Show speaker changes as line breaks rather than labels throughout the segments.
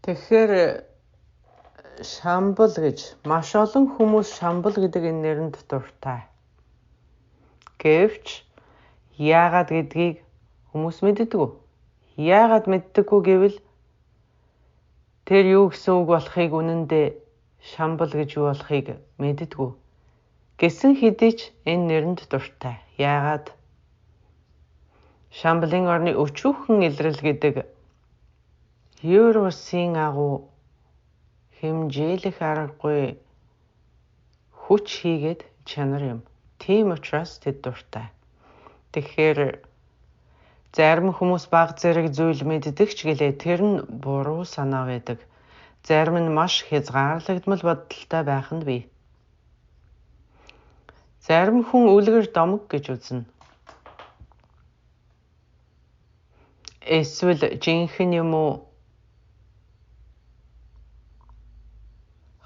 Тэгэхээр шамбал гэж маш олон хүмүүс шамбал гэдэг энэ нэрэнд дуртай. Гэвч яагаад гэдгийг хүмүүс мэддэггүй. Яагаад мэддэггүй гэвэл тэр юу гэсэн үг болохыг үнэндээ шамбал гэж юу болохыг мэддэггүй. Гэсэн хэдий ч энэ нэрэнд дуртай. Яагаад? Шамбалын орны өчүүхэн илрэл гэдэг Евросын агуу хэмжээлэх аргагүй хүч хийгээд чанар юм. Тийм учраас тэд дуртай. Тэгэхээр зарим хүмүүс баг зэрэг зүйл мэддэг ч гэлээ тэр нь буруу санаа байдаг. Зарим нь маш хязгаарлагдмал бодолтой байх нь бий. Зарим хүн үлгэр домог гэж үзнэ. Эсвэл жинхэнэ юм уу?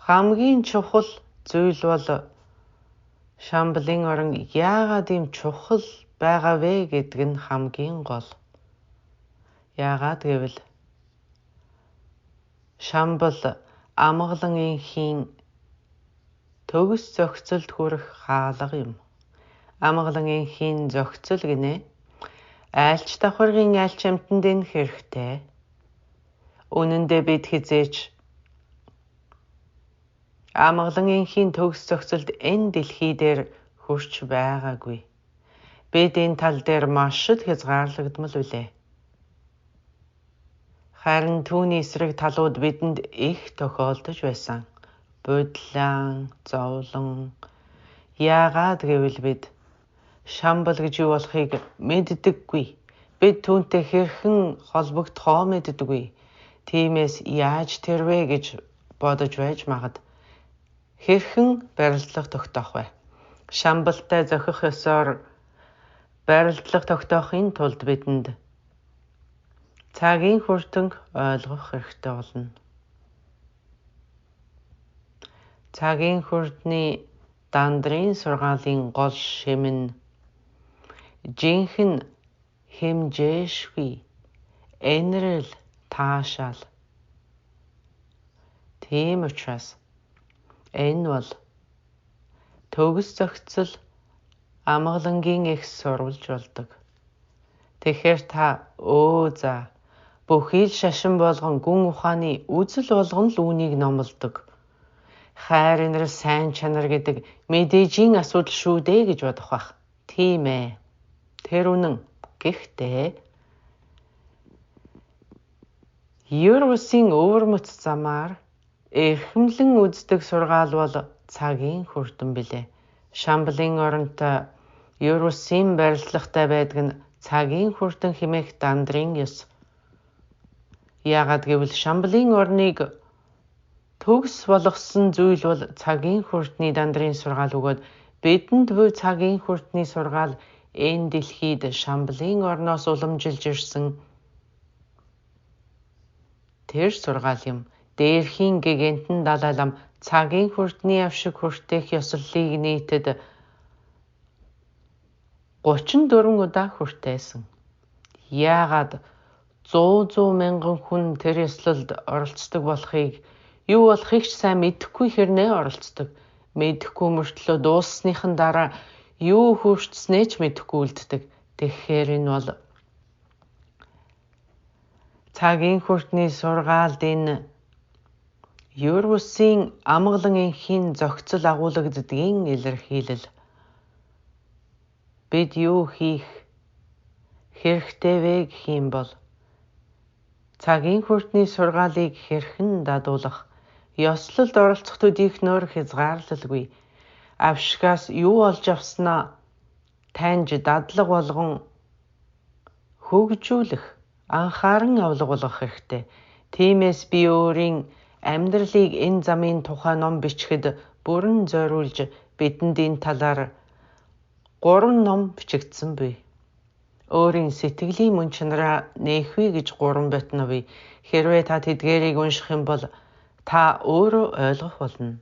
Хамгийн чухал зүйл бол шамбалын орон яагаад ийм чухал байгаа вэ гэдэг нь хамгийн гол. Яагаад гэвэл шамбал амгалан инхийн төгс зохицолд хүрэх хаалга юм. Амгалан инхийн зохицол гинэ айлч давхаргын айлч амьтанд энэ хэрэгтэй. Үнэн дээр бид хизээч амгалан инхийн төгс зохицолд энэ дэлхий дээр хүрч байгаагүй. Бид энэ тал дээр маш их хязгаарлагдмал үлээ. Харин түүний эсрэг талууд бидэнд их тохиолдож байсан. Бодлон, зовлон. Яагаад гэвэл бид шамбал гэж юу болохыг мэддэггүй. Бид түүнтэй хэрхэн холбогдохоо мэддэггүй. Тиймээс яаж тэрвэ гэж бодож байж магад. Хэрхэн барилдлага тогтоох вэ? Шамбалтай зохих ёсоор барилдлага тогтоохын тулд бидэнд цагийн хүртэнг ойлгох хэрэгтэй болно. Цагийн хүртний дандрын сургаалын гол шим нь жинхэнэ хэмжээшгүй энерл таашаал. Тийм учраас энэ бол төгс зохицол амгалангийн их сурвалж болдог. Тэгэхээр та за бүхий л шашин болгон гүн ухааны үзэл болгон л үүнийг номлодог. Хайр инрэл сайн чанар гэдэг мэдээжийн асуудал шүү дээ гэж бодох бах. Тийм ээ. Тэр үнэн. Гэхдээ Евросын өвөрмөц замаар эрхэмлэн үздэг сургаал бол цагийн хүртэн билээ. Шамбалын оронтой Евросын барилдлагатай байдаг нь цагийн хүртэн хэмээх дандрын ёс. Яагаад гэвэл шамбалын орныг төгс болгосон зүйл бол цагийн хүртний дандрын сургаал өгөөд бидэнд буй цагийн хүртний сургаал энэ дэлхийд шамбалын орноос уламжилж ирсэн тэр сургаал юм. Дээрхийн гигантэн далайлам цагийн хүртний авшиг хүртээх ёслолыг нийтэд 34 удаа хүртээсэн. Яагаад 100 мянган хүн тэр ёслолд оролцдог болохыг юу болохыг ч сайн мэдэхгүй хэрнээ оролцдог. Мэдэхгүй мөртлөө дууссаныхан дараа юу хүртснээ ч мэдэхгүй үлддэг. Тэгэхээр энэ бол цагийн хүртний сургаалд энэ Евросын амгалан инхийн зохицол агуулгаддгийн илэрхийлэл. Бид юу хийх хэрэгтэй вэ гэх юм бол цагийн хүртний сургаалыг хэрхэн дадуулах, ёслолд оролцох төдийхнөөр хязгаарлалгүй. Авшигаас юу олж авснаа таньж дадлага болгон хөгжүүлэх, анхааран авлага болгох хэрэгтэй. Тиймээс би өөрийн амьдралыг энэ замын тухай ном бичгэд бүрэн зориулж бидэнд энэ талаар 3 ном бичигдсэн буй. Өөрийн сэтгэлийн мөн чанараа нээхвэ гэж 3 ботно буй. Хэрвээ та тэдгээрийг унших юм бол та өөрөө ойлгох болно.